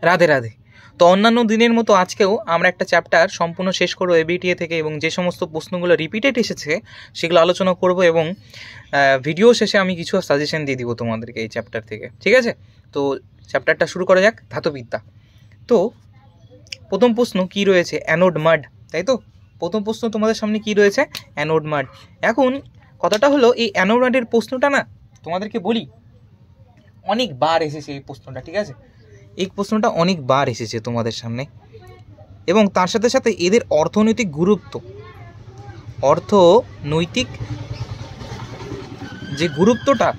রাধে রাধে। তো অন্যান্য দিনের মতো আজকেও আমরা একটা চ্যাপ্টার সম্পূর্ণ শেষ করবো এবিটিএ থেকে, এবং যে সমস্ত প্রশ্নগুলো রিপিটেড এসেছে সেগুলো আলোচনা করব, এবং ভিডিও শেষে আমি কিছু সাজেশন দিয়ে দিব তোমাদেরকে এই চ্যাপ্টার থেকে। ঠিক আছে, তো চ্যাপ্টারটা শুরু করা যাক, ধাতুবিদ্যা। তো প্রথম প্রশ্ন কি রয়েছে? অ্যানোড মাড, তাই তো? প্রথম প্রশ্ন তোমাদের সামনে কি রয়েছে? অ্যানোড মাড। এখন কথাটা হলো, এই অ্যানোড মাডের প্রশ্নটা না তোমাদেরকে বলি অনেকবার এসেছে এই প্রশ্নটা। ঠিক আছে, এই প্রশ্নটা অনেকবার এসেছে তোমাদের সামনে, এবং তার সাথে সাথে এদের অর্থনৈতিক গুরুত্ব, অর্থনৈতিক যে গুরুত্বটা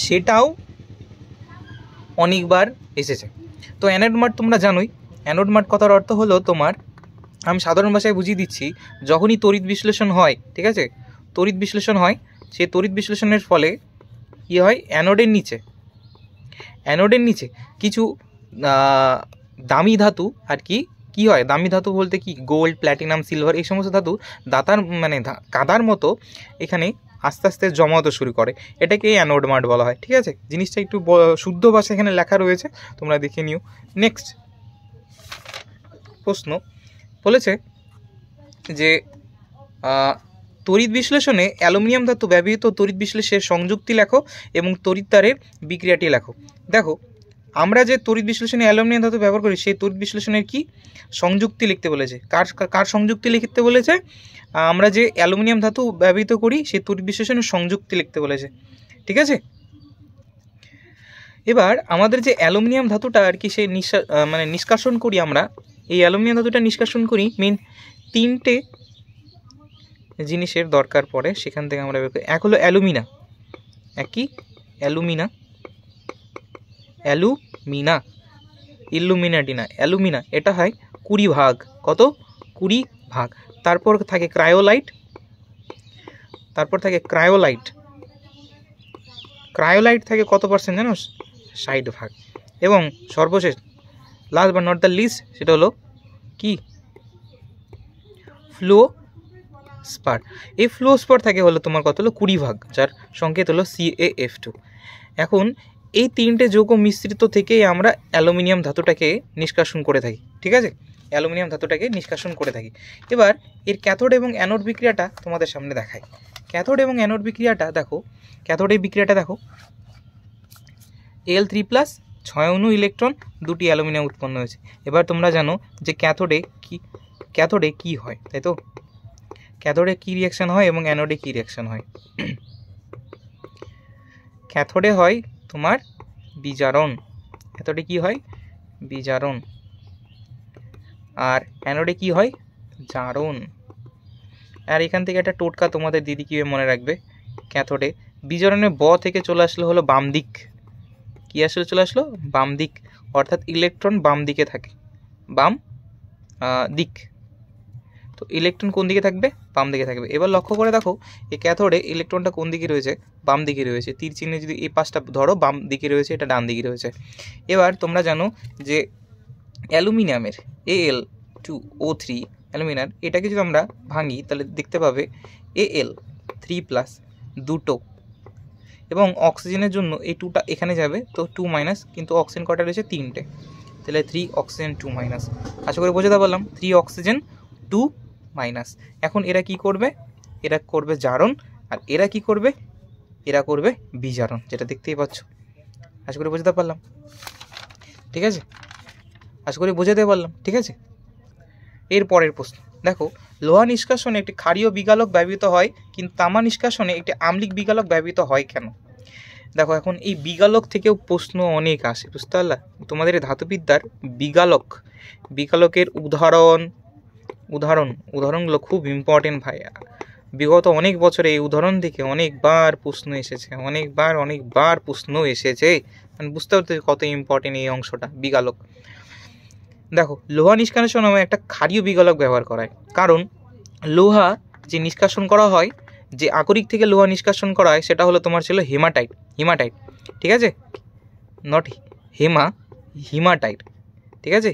সেটাও অনেকবার এসেছে। তো অ্যানোড মাড তোমরা জানোই। অ্যানোড মাড কথার অর্থ হলো তোমার, আমি সাধারণ ভাষায় বুঝিয়ে দিচ্ছি, যখনই তড়িৎ বিশ্লেষণ হয়, ঠিক আছে, তড়িৎ বিশ্লেষণ হয়, সেই তড়িৎ বিশ্লেষণের ফলে কী হয়, অ্যানোডের নিচে কিছু দামি ধাতু আর কি হয়, দামি ধাতু বলতে কি, গোল্ড, প্ল্যাটিনাম, সিলভার, এই সমস্ত ধাতু দাতার মানে কাদার মতো এখানে আস্তে আস্তে জমা হতে শুরু করে। এটাকে অ্যানোড মাড বলা হয়। ঠিক আছে, জিনিসটা একটু শুদ্ধ ভাষা এখানে লেখা রয়েছে, তোমরা দেখে নিও। নেক্সট প্রশ্ন বলেছে যে তড়িৎ বিশ্লেষণে অ্যালুমিনিয়াম ধাতু ব্যবহৃত তড়িৎ বিশ্লেষণের সংযুক্তি লেখো এবং তড়িৎদ্বারের বিক্রিয়াটি লেখো। দেখো, আমরা যে তড়িৎ বিশ্লেষণে অ্যালুমিনিয়াম ধাতু ব্যবহার করি, সেই তড়িৎ বিশ্লেষণের কি সংযুক্তি লিখতে বলেছে। কার সংযুক্তি লিখতে বলেছে? আমরা যে অ্যালুমিনিয়াম ধাতু ব্যবহৃত করি সেই তড়িৎ বিশ্লেষণের সংযুক্তি লিখতে বলেছে। ঠিক আছে, এবার আমাদের যে অ্যালুমিনিয়াম ধাতুটা আর কি, সে নিষ্কাশন করি আমরা, এই অ্যালুমিনিয়াম ধাতুটা নিষ্কাশন করি মেন তিনটে জিনিসের দরকার পড়ে, সেখান থেকে আমরা বের করি। এক হলো অ্যালুমিনা, ইলুমিনাটি না, অ্যালুমিনা, এটা হয় 20 ভাগ। কত? 20 ভাগ। তারপর থাকে ক্রায়োলাইট, ক্রায়োলাইট থাকে কত পার্সেন্ট জানো? 60 ভাগ। এবং সর্বশেষ, last but not the least, সেটা হলো কি, ফ্লুওস্পার। এই ফ্লুওস্পার থাকে হলো তোমার কত হলো 20 ভাগ, যার সংকেত হলো CaF2। এখন এই তিনটে যৌগ মিশ্রিত থেকেই আমরা অ্যালুমিনিয়াম ধাতুটাকে নিষ্কাশন করে থাকি। ঠিক আছে, অ্যালুমিনিয়াম ধাতুটাকে নিষ্কাশন করে থাকি। এবার এর ক্যাথোড এবং অ্যানোড বিক্রিয়াটা তোমাদের সামনে দেখাই। ক্যাথোড এবং অ্যানোড বিক্রিয়াটা দেখো, ক্যাথোডের বিক্রিয়াটা দেখো, Al3+, 6 অণু ইলেকট্রন, 2টি অ্যালুমিনিয়াম উৎপন্ন হয়েছে। এবার তোমরা জানো যে ক্যাথোডে কি হয়, তাই তো? ক্যাথোডে কি রিয়াকশান হয় এবং অ্যানোডে কি রিয়াকশান হয়? ক্যাথোডে হয় তোমার বিজারণ, ক্যাথোডে কি হয়? বিজারণ। আর অ্যানোডে কি হয়? জারণ। আর এখান থেকে একটা টোটকা তোমাদের দিদি কীভাবে মনে রাখবে, ক্যাথোডে বিজারণের থেকে চলে আসলে হলো বাম দিক। কি আসলে চলে আসলো? বাম দিক, অর্থাৎ ইলেকট্রন বাম দিকে থাকে, বাম দিক। তো ইলেকট্রন কোন দিকে থাকবে? বাম দিকে থাকবে। এবার লক্ষ্য করে দেখো, এই ক্যাথোডে ইলেকট্রনটা কোন দিকে রয়েছে? বাম দিকে রয়েছে। তীর চিহ্নে যদি এই পাশটা ধরো, বাম দিকে রয়েছে, এটা ডান দিকে রয়েছে। এবার তোমরা জানো যে অ্যালুমিনিয়ামের Al2O3 অ্যালুমিনিয়াম, এটাকে যদি আমরা ভাঙি তাহলে দেখতে পাবে Al3+, 2টো, এবং অক্সিজেনের জন্য এই 2টা এখানে যাবে, তো 2-, কিন্তু অক্সিজেন কটা রয়েছে? 3টে, তাহলে 3 অক্সিজেন 2-। আশা করি বোঝাতে পারলাম, 3 অক্সিজেন 2-। এখন এরা কি করবে? এরা করবে জারণ, আর এরা কি করবে? এরা করবে বিজারণ, যেটা দেখতেই পাচ্ছ। আশা করি বোঝাতে পারলাম, ঠিক আছে? আশা করি বোঝাতে পারলাম, ঠিক আছে? এর পরের প্রশ্ন দেখো, লোহা নিষ্কাশনে একটি ক্ষারীয় বিগালক ব্যবহৃত হয়, কিন্তু তামা নিষ্কাশনে একটি আম্লিক বিগালক ব্যবহৃত হয় কেন? দেখো, এখন এই বিগালক থেকেও প্রশ্ন অনেক আসে, বুঝতে পারলা? তোমাদের ধাতুবিদ্যার বিগালকের উদাহরণগুলো খুব ইম্পর্টেন্ট ভাই। বিগত অনেক বছরে এই উদাহরণ থেকে অনেকবার প্রশ্ন এসেছে, অনেকবার প্রশ্ন এসেছে, মানে বুঝতে পারতে কত ইম্পর্টেন্ট এই অংশটা, বিগালক। দেখো, লোহা নিষ্কাশন নামে একটা ক্ষারীয় বিগালক ব্যবহার করা হয়, কারণ লোহা যে নিষ্কাশন করা হয়, যে আকরিক থেকে লোহা নিষ্কাশন করা হয়, সেটা হলো তোমার ছিল হিমাটাইট, ঠিক আছে? নট হিমাটাইট, ঠিক আছে?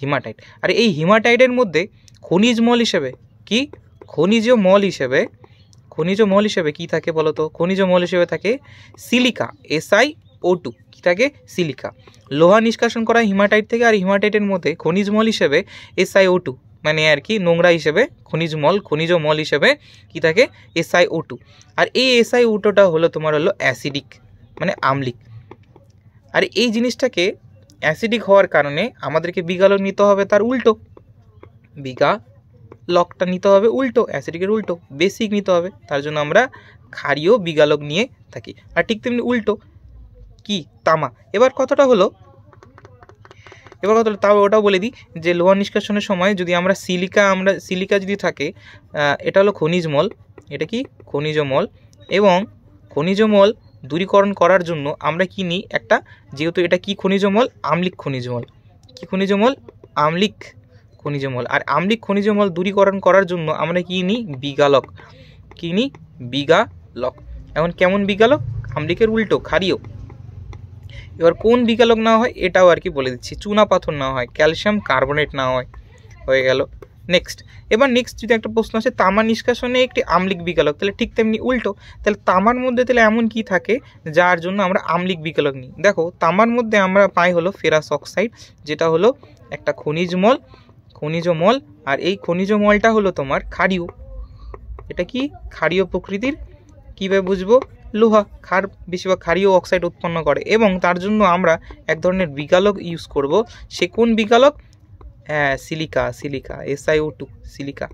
হিমাটাইট। আর এই হিমাটাইটের মধ্যে খনিজ মল হিসেবে কি থাকে বলো তো? খনিজ মল হিসেবে থাকে সিলিকা, Si O2 কি থাকে সিলিকা। লোহা নিষ্কাশন করা হিমাটাইট থেকে, আর হিমাটাইটের মধ্যে খনিজ মল হিসেবে SiO2 মানে আর কি নোংরা হিসেবে খনিজ মল হিসেবে কি থাকে SiO2। আর এই SiO2টা হলো তোমার হলো অ্যাসিডিক মানে আম্লিক। আর এই জিনিসটাকে অ্যাসিডিক হওয়ার কারণে আমাদেরকে বিগালক নিতে হবে তার উল্টো, বিগালকটা নিতে হবে উল্টো, অ্যাসিডিকের উল্টো বেসিক নিতে হবে, তার জন্য আমরা ক্ষারীয় বিগালক নিয়ে থাকি। আর ঠিক তেমনি উল্টো কি তামা। এবার কথাটা তাও ওটাও বলে দিই যে লোহা নিষ্কাশনের সময় যদি আমরা সিলিকা যদি থাকে, এটা হলো খনিজ মল, এটা কি খনিজ মল, এবং খনিজ মল দূরীকরণ করার জন্য আমরা কি নিই একটা, যেহেতু এটা কি খনিজ মল আম্লিক খনিজ মল, কি খনিজ মল আম্লিক খনিজ মল। আর আম্লিক খনিজ মল দূরীকরণ করার জন্য আমরা কি নিই বিগালক, কি নিই বিগালক। এখন কেমন বিগালক, আম্লিকের উল্টো ক্ষারীয়। এবার কোন বিগালক না হয় এটাও আর কি বলে দিচ্ছি, চুনা পাথর না হয়, ক্যালসিয়াম কার্বনেট না হয়, হয়ে গেল। নেক্সট যদি একটা প্রশ্ন আসে তামা নিষ্কাশনে একটি আম্লিক বিগালক, তাহলে ঠিক তেমনি উল্টো, তাহলে তামার মধ্যে তাহলে এমন কি থাকে যার জন্য আমরা আম্লিক বিগালক নিই। দেখো তামার মধ্যে আমরা পাই হলো ফেরাস অক্সাইড, যেটা হলো একটা খনিজ মল, আর এই খনিজ মলটা হলো তোমার ক্ষারীয়, এটা কি ক্ষারীয় প্রকৃতির। কীভাবে বুঝবো, লোহা বেশিরভাগ ক্ষারীয় অক্সাইড উৎপন্ন করে, এবং তার জন্য আমরা এক ধরনের বিগালক ইউজ করব। সে কোন বিগালক, হ্যাঁ সিলিকা, SiO2 সিলিকা।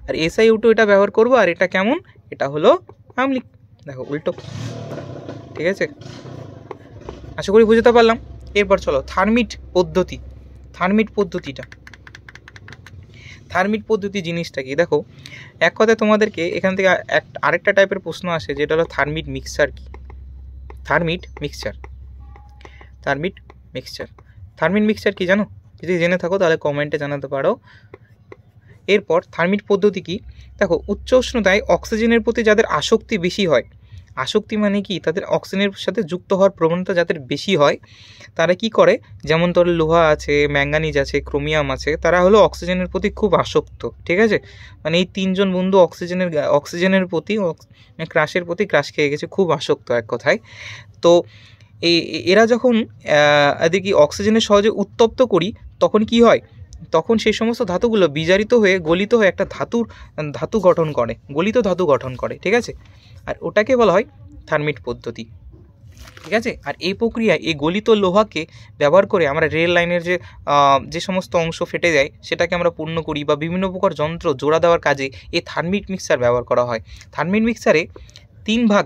আর SiO2 এটা ব্যবহার করব, আর এটা কেমন, এটা হলো আম্লিক, দেখো উল্টো, ঠিক আছে। আশা করি বুঝতে পারলাম। এরপর চলো থার্মিট পদ্ধতি জিনিসটা কি। দেখো এক কথায় তোমাদেরকে এখান থেকে আরেকটা টাইপের প্রশ্ন আসে, যেটা হলো থার্মিট মিক্সচার কি। থার্মিট মিক্সচার কি জানো, যদি জেনে থাকো তাহলে কমেন্টে জানাতে পারো। এরপর থার্মিট পদ্ধতি কি, দেখো উচ্চ উষ্ণতায় অক্সিজেনের প্রতি যাদের আসক্তি বেশি হয়, আসক্তি মানে কি তাদের অক্সিজেনের সাথে যুক্ত হওয়ার প্রবণতা যাদের বেশি হয়, তারা কি করে, যেমন তোর লোহা আছে, ম্যাঙ্গানিজ আছে, ক্রোমিয়াম আছে, তারা হলো অক্সিজেনের প্রতি খুব আসক্ত, ঠিক আছে। মানে এই তিনজন বন্ধু অক্সিজেনের প্রতি ক্রাশের প্রতি ক্রাশ খেয়ে গেছে, খুব আসক্ত এক কথায়। তো এরা যখন এদের কি অক্সিজেনের সহজে উত্তপ্ত করি, তখন কি হয়, তখন সেই সমস্ত ধাতুগুলো বিজারিত হয়ে গলিত হয়ে একটা ধাতু গঠন করে, গলিত ধাতু গঠন করে, ঠিক আছে। আর ওটাকে বলা হয় থার্মিট পদ্ধতি, ঠিক আছে। আর এই প্রক্রিয়ায় এই গলিত লোহাকে ব্যবহার করে আমরা রেল লাইনের যে সমস্ত অংশ ফেটে যায় সেটাকে আমরা পূর্ণ করি, বা বিভিন্ন প্রকার যন্ত্র জোড়া দেওয়ার কাজে এই থার্মিট মিক্সচার ব্যবহার করা হয়। থার্মিট মিক্সচারে 3 ভাগ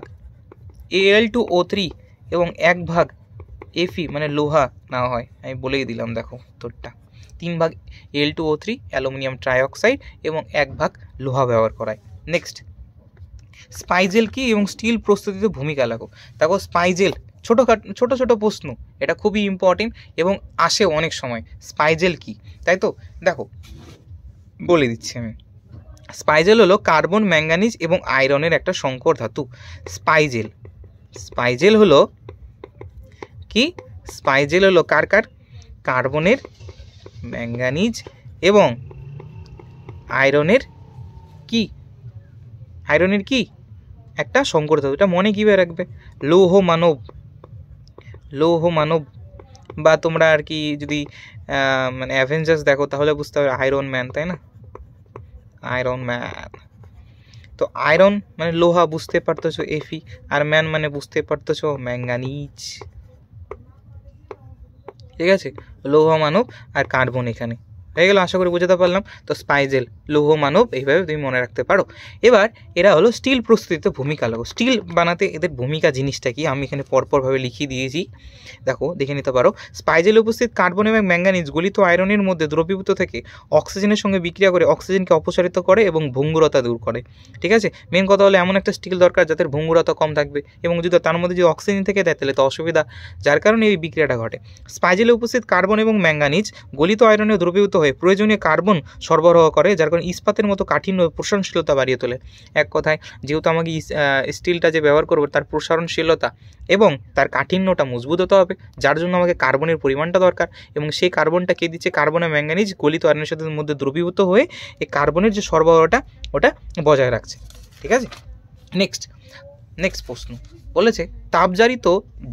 Al2O3 এবং 1 ভাগ Fe মানে লোহা নেওয়া হয়। আমি বলেই দিলাম, দেখো তোরটা 3 ভাগ Al2O3 অ্যালুমিনিয়াম ট্রাইঅক্সাইড এবং 1 ভাগ লোহা ব্যবহার করা হয়। নেক্সট স্পাইজেল কি এবং স্টিল প্রস্তুতিতে ভূমিকা লাগো। দেখো স্পাইজেল ছোট প্রশ্ন, এটা খুবই ইম্পর্টেন্ট এবং আসে অনেক সময়। স্পাইজেল কি, তাই তো, দেখো বলে দিচ্ছি আমি। স্পাইজেল হলো কার্বন, ম্যাঙ্গানিজ এবং আয়রনের একটা সংকর ধাতু। স্পাইজেল হলো কি, স্পাইজেল হলো কার কার্বনের, ম্যাঙ্গানিজ এবং আয়রনের কি একটা সংকর ধাতু। এটা মনে কিভাবে রাখবে, লৌহ মানব, বা তোমরা আর কি যদি মানে অ্যাভেঞ্জার্স দেখো তাহলে বুঝতে হবে আয়রন ম্যান, তাই না, আয়রন ম্যান। তো আয়রন মানে লোহা, বুঝতে পারতেছো, Fe, আর ম্যান মানে বুঝতে পারতেছো ম্যাঙ্গানিজ, ঠিক আছে। লৌহ মানব আর কার্বন এখানে হয়ে গেল, আশা করি বুঝতে পারলাম। তো স্পাইজেল, লৌহ মানব, এইভাবে তুমি মনে রাখতে পারো। এবার এরা হলো স্টিল প্রস্তুতিতে ভূমিকা লাগো। স্টিল বানাতে এদের ভূমিকা জিনিসটা কি, আমি এখানে পরপরভাবে লিখিয়ে দিয়েছি, দেখো দেখে নিতে পারো। স্পাইজেলে উপস্থিত কার্বন এবং ম্যাঙ্গানিজ গলিত আয়রনের মধ্যে দ্রবীভূত থেকে অক্সিজেনের সঙ্গে বিক্রিয়া করে অক্সিজেনকে অপসারিত করে এবং ভঙ্গুরতা দূর করে, ঠিক আছে। মেন কথা হলো এমন একটা স্টিল দরকার যাদের ভঙ্গুরতা কম থাকবে, এবং যদি তার মধ্যে যদি অক্সিজেন থেকে দেয় তাহলে তো অসুবিধা, যার কারণে এই বিক্রিয়াটা ঘটে। স্পাইজেলে উপস্থিত কার্বন এবং ম্যাঙ্গানিজ গলিত আয়রনে দ্রবীভূত হয়ে প্রয়োজনীয় কার্বন সরবরাহ করে, যার কারণে ইস্পাতের মতো কাঠিন্য প্রসারণশীলতা বাড়িয়ে তোলে। এক কথায় যেহেতু আমাকে স্টিলটা যে ব্যবহার করবো তার প্রসারণশীলতা এবং তার কাঠিন্যটা মজবুত হতে হবে, যার জন্য আমাকে কার্বনের পরিমাণটা দরকার, এবং সেই কার্বনটা কে দিচ্ছে, কার্বন আর ম্যাঙ্গানিজ গলিত আয়রনের সাথে মধ্যে দ্রবীভূত হয়ে এই কার্বনের যে সরবরাহটা ওটা বজায় রাখছে, ঠিক আছে। নেক্সট নেক্সট প্রশ্ন বলেছে তাপজারিত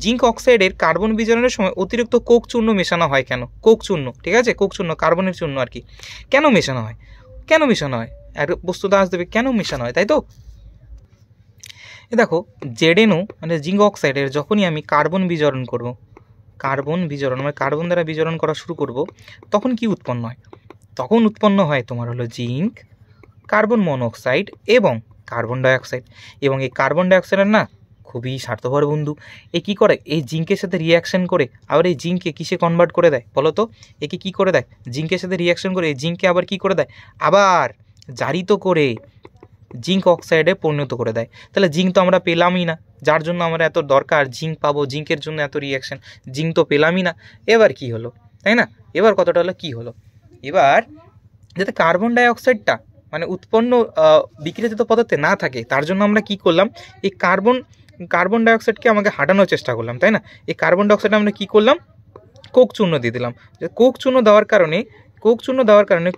জিঙ্ক অক্সাইডের কার্বন বিজারণের সময় অতিরিক্ত কোক চূর্ণ মেশানো হয় কেন? কোক চূর্ণ, ঠিক আছে, কোক চূর্ণ কার্বনের চূর্ণ আর কি, কেন মেশানো হয়? কেন মেশানো হয়? আর বস্তুটা আসতে দেবে কেন মেশানো হয়, তাই তো? দেখো জেডেনও মানে জিঙ্ক অক্সাইডের যখনই আমি কার্বন বিজারণ করব, কার্বন বিজারণ মানে কার্বন দ্বারা বিজারণ করা শুরু করব, তখন কি উৎপন্ন হয়? তখন উৎপন্ন হয় তোমার হলো জিঙ্ক, কার্বন মনোক্সাইড এবং কার্বন ডাইঅক্সাইড। এবং এই কার্বন ডাইঅক্সাইডের না খুবই স্বার্থপর বন্ধু, এ কী করে এই জিঙ্কের সাথে রিয়াকশন করে আবার এই জিঙ্ককে কিসে কনভার্ট করে দেয় বলো তো? একে কী করে দেয়? জিঙ্কের সাথে রিয়াকশন করে এই জিঙ্ককে আবার কী করে দেয়? আবার জারিত করে জিঙ্ক অক্সাইডে পরিণত করে দেয়। তাহলে জিঙ্ক তো আমরা পেলামই না, যার জন্য আমরা এত দরকার জিঙ্ক পাবো, জিঙ্কের জন্য এত রিয়াকশন, জিঙ্ক তো পেলামই না। এবার কি হলো, তাই না? এবার কতটা হলো কী হলো, এবার যাতে কার্বন ডাইঅক্সাইডটা মানে উৎপন্ন বিক্রিয়াজাত পদার্থে না থাকে, তার জন্য আমরা কি করলাম, এই কার্বন ডাইঅক্সাইডকে আমাকে হাঁটানোর চেষ্টা করলাম, তাই না? এই কার্বন ডাইঅক্সাইড আমরা কী করলাম, কোক চূর্ণ দিয়ে দিলাম। কোক চূর্ণ দেওয়ার কারণে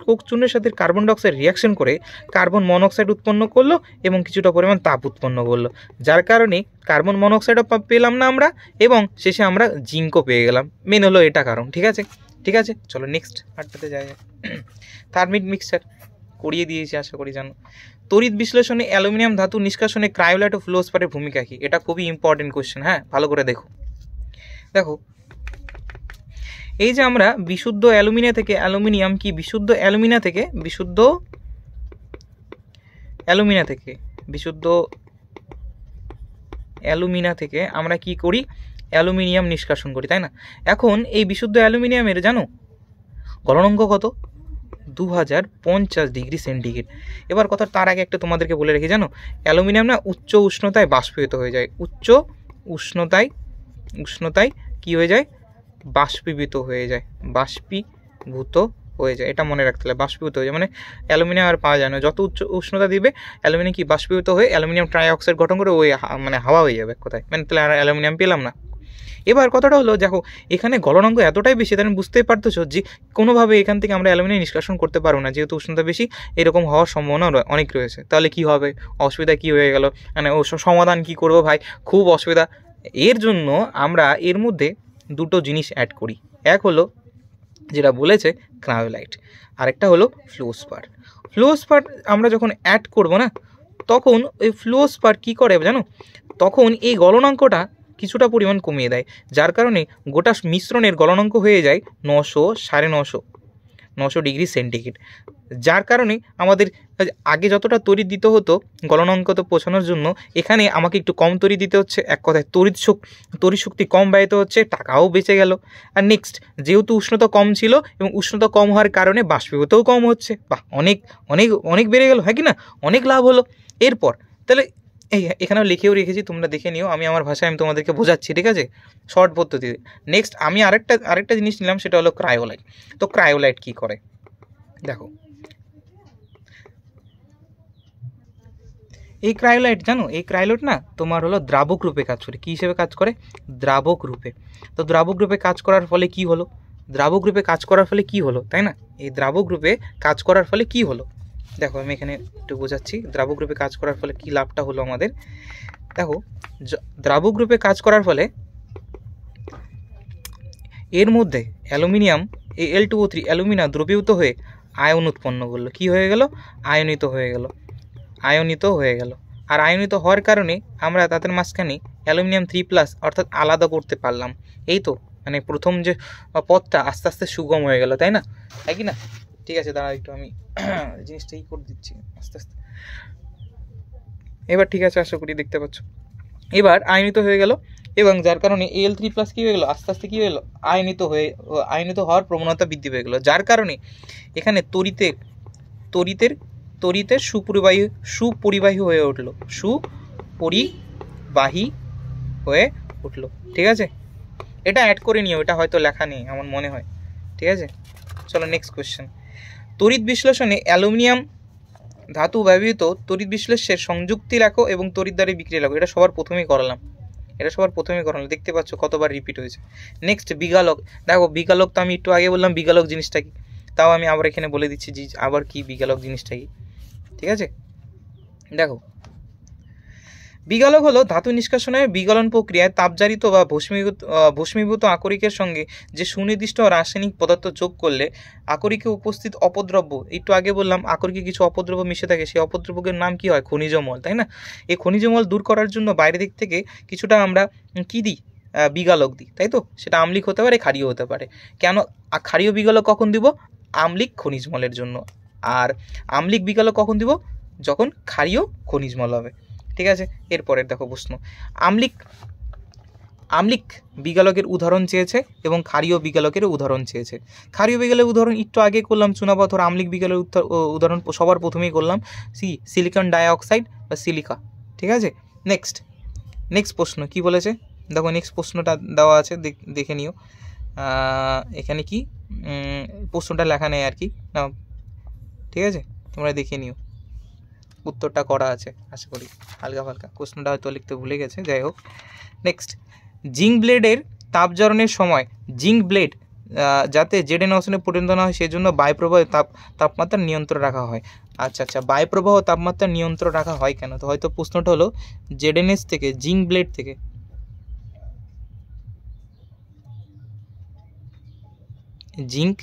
কোক চূর্ণের সাথে কার্বন ডাইঅক্সাইড রিয়াকশন করে কার্বন মনোক্সাইড উৎপন্ন করলো এবং কিছুটা পরিমাণ তাপ উৎপন্ন করলো, যার কারণে কার্বন মনোক্সাইডও পেলাম না আমরা এবং শেষে আমরা জিঙ্কও পেয়ে গেলাম। মেন হলো এটা কারণ। ঠিক আছে, ঠিক আছে, চলো নেক্সট পার্টটাতে যাওয়া যায়। থার্মিট মিক্সচার করিয়ে দিয়েছি, আশা করি জানো। তড়িৎ বিশ্লেষণে অ্যালুমিনিয়াম ধাতু নিষ্কাশনে ক্রায়োলাইট ও ফ্লোরস্পারের ভূমিকা কী? এটা খুবই ইম্পর্টেন্ট কোয়েশ্চেন, হ্যাঁ, ভালো করে দেখো। দেখো এই যে আমরা বিশুদ্ধ অ্যালুমিনিয়াম থেকে অ্যালুমিনিয়াম কি বিশুদ্ধ অ্যালুমিনিয়া থেকে বিশুদ্ধ অ্যালুমিনিয়া থেকে আমরা কি করি, অ্যালুমিনিয়াম নিষ্কাশন করি, তাই না? এখন এই বিশুদ্ধ অ্যালুমিনিয়ামের জানো গলনাঙ্ক কত? 2050 ডিগ্রি সেন্টিগ্রেড। এবার কথা তার আগে একটা তোমাদেরকে বলে রেখে জানো, অ্যালুমিনিয়াম না উচ্চ উষ্ণতায় বাষ্পীভূত হয়ে যায়, উচ্চ উষ্ণতায় কি হয়ে যায়, বাষ্পীভূত হয়ে যায়, এটা মনে রাখতে হবে, বাষ্পীভূত হয়ে যায় মানে অ্যালুমিনিয়াম আর পাওয়া যায় না। যত উচ্চ উষ্ণতা দিবে অ্যালুমিনিয়াম কি বাষ্পীভূত হয়ে অ্যালুমিনিয়াম ট্রাইঅক্সাইড গঠন করে ওই মানে হাওয়া হয়ে যাবে কোথায়, মানে তাহলে আর অ্যালুমিনিয়াম পেলাম না। এবার কথাটা হলো দেখো এখানে গলনাঙ্ক এতটাই বেশি, তাহলে বুঝতেই পারতেছো যে কোনোভাবে এখান থেকে আমরা অ্যালুমিনিয়াম নিষ্কাশন করতে পারবো না, যেহেতু উষ্ণতা বেশি, এরকম হওয়ার সম্ভাবনা অনেক রয়েছে। তাহলে কি হবে, অসুবিধা কি হয়ে গেল, মানে ও সমাধান কি করবো ভাই, খুব অসুবিধা। এর জন্য আমরা এর মধ্যে দুটো জিনিস অ্যাড করি, এক হলো যেটা বলেছে ক্রায়োলাইট, আরেকটা হলো ফ্লোরস্পার আমরা যখন অ্যাড করব না, তখন ওই ফ্লোরস্পার কী করে জানো, তখন এই গলনাঙ্কটা কিছুটা পরিমাণ কমিয়ে দেয়, যার কারণে গোটা মিশ্রণের গলনাঙ্ক হয়ে যায় 900 ডিগ্রি সেন্টিগ্রেড। যার কারণে আমাদের আগে যতটা তড়িৎ দিতে হতো গলনাঙ্কতে পৌঁছানোর জন্য, এখানে আমাকে একটু কম তড়িৎ দিতে হচ্ছে, এক কথায় তড়িৎ শক্তি কম ব্যয়িত হচ্ছে, টাকাও বেঁচে গেল। আর নেক্সট যেহেতু উষ্ণতা কম ছিল এবং উষ্ণতা কম হওয়ার কারণে বাষ্পীভূতও কম হচ্ছে, বা অনেক অনেক অনেক বেড়ে গেল, হ্যাঁ কি না, অনেক লাভ হলো। এরপর তাহলে এখানেও লিখেও রেখেছি, তোমরা দেখে নিও, আমি আমার ভাষায় আমি তোমাদেরকে বোঝাচ্ছি, ঠিক আছে, শর্ট পদ্ধতিতে। নেক্সট আমি আরেকটা জিনিস নিলাম, সেটা হলো ক্রায়োলাইট। তো ক্রায়োলাইট কী করে দেখো, এই ক্রায়োলাইট জানো, এই ক্রায়োলাইট না তোমার হলো দ্রাবক রূপে কাজ করে। কী হিসেবে কাজ করে, দ্রাবক রূপে। তো দ্রাবক রূপে কাজ করার ফলে কি হলো, তাই না? এই দ্রাবক রূপে কাজ করার ফলে কি হলো, দেখো আমি এখানে একটু বোঝাচ্ছি, দ্রাবক রূপে কাজ করার ফলে কি লাভটা হলো আমাদের। দেখো দ্রাবক রূপে কাজ করার ফলে এর মধ্যে অ্যালুমিনিয়াম এই Al2O3 অ্যালুমিনিয়াম দ্রবীভূত হয়ে আয়ন উৎপন্ন করলো, কি হয়ে গেল, আয়নিত হয়ে গেল। আর আয়নিত হওয়ার কারণে আমরা তাদের মাঝখানে অ্যালুমিনিয়াম 3+ অর্থাৎ আলাদা করতে পারলাম। এই তো মানে প্রথম যে পথটা আস্তে আস্তে সুগম হয়ে গেল, তাই না, তাই কি না? ঠিক আছে, দাঁড়া একটু আমি জিনিসটা করে দিচ্ছি আস্তে আস্তে। এবার ঠিক আছে, আশা করি দেখতে পাচ্ছ। এবার আয়নিত হয়ে গেল এবং যার কারণে Al3+ কী হয়ে গেলো, আস্তে আস্তে কী হয়ে গেলো, আয়নিত হওয়ার প্রবণতা বৃদ্ধি পেয়ে গেলো, যার কারণে এখানে তড়িতের সুপরিবাহী হয়ে উঠলো, ঠিক আছে। এটা অ্যাড করে নিও, এটা হয়তো লেখা নেই আমার মনে হয়, ঠিক আছে। চলো নেক্সট কোয়েশ্চেন। তড়িৎ বিশ্লেষণে অ্যালুমিনিয়াম ধাতু ব্যবহৃত তড়িৎ বিশ্লেষের সংযুক্তি লেখো এবং তড়িৎদ্বারে বিক্রিয়া লেখো। এটা সবার প্রথমেই করালাম, দেখতে পাচ্ছ কতবার রিপিট হয়েছে। নেক্সট বিগালক। দেখো বিগালক তো আমি একটু আগে বললাম বিগালক জিনিসটা কি, তাও আমি আবার এখানে বলে দিচ্ছি যে আবার কি বিগালক জিনিসটা কি, ঠিক আছে। দেখো বিগলক হলো ধাতু নিষ্কাশনের বিগলন প্রক্রিয়ায় তাপজারিত বা ভস্মীভূত আকরিকের সঙ্গে যে সুনির্দিষ্ট রাসায়নিক পদার্থ যোগ করলে আকরিকে উপস্থিত অপদ্রব্য, একটু আগে বললাম আকরিকে কিছু অপদ্রব্য মিশে থাকে, সেই অপদ্রব্যের নাম কি হয়? খনিজ মল, তাই না? এই খনিজ মল দূর করার জন্য বাইরের দিক থেকে কিছুটা আমরা কি দিই? বিগালক দিই, তাই তো? সেটা আম্লিক হতে পারে, ক্ষারীয় হতে পারে। কেন ক্ষারীয় বিগালক কখন দিব? আম্লিক খনিজ মলের জন্য। আর আম্লিক বিগালক কখন দিব? যখন ক্ষারীয় খনিজ মল হবে, ঠিক আছে? এরপরের দেখো প্রশ্ন, আম্লিক বিগালকের উদাহরণ চেয়েছে এবং ক্ষারীয় বিগালকের উদাহরণ চেয়েছে। ক্ষারীয় বিগালকের উদাহরণ একটু আগে করলাম চুনাপাথর, আম্লিক বিগালের উদাহরণ সবার প্রথমেই করলাম সিলিকন ডাইঅক্সাইড বা সিলিকা, ঠিক আছে? নেক্সট প্রশ্ন কি বলেছে দেখো, নেক্সট প্রশ্নটা দেওয়া আছে, দেখে নিও। এখানে কি প্রশ্নটা লেখা নেই আর কি, না, ঠিক আছে? তোমরা দেখে নিও, উত্তরটা করা আছে আশা করি, হালকা ফালকা প্রশ্নটা হয়তো লিখতে ভুলে গেছে, যাই হোক। নেক্সট, জিঙ্ক ব্লেডের তাপজারণের সময় জিঙ্ক ব্লেড যাতে জেডেন অক্সাইডে পরিণত না হয় সেজন্য বায়ুপ্রবাহ তাপমাত্রা নিয়ন্ত্রণ রাখা হয়। আচ্ছা, বায়ুপ্রবাহ তাপমাত্রা নিয়ন্ত্রণ রাখা হয় কেন? তো হয়তো প্রশ্নটা হলো জেডেনএস থেকে, জিঙ্ক ব্লেড থেকে, জিঙ্ক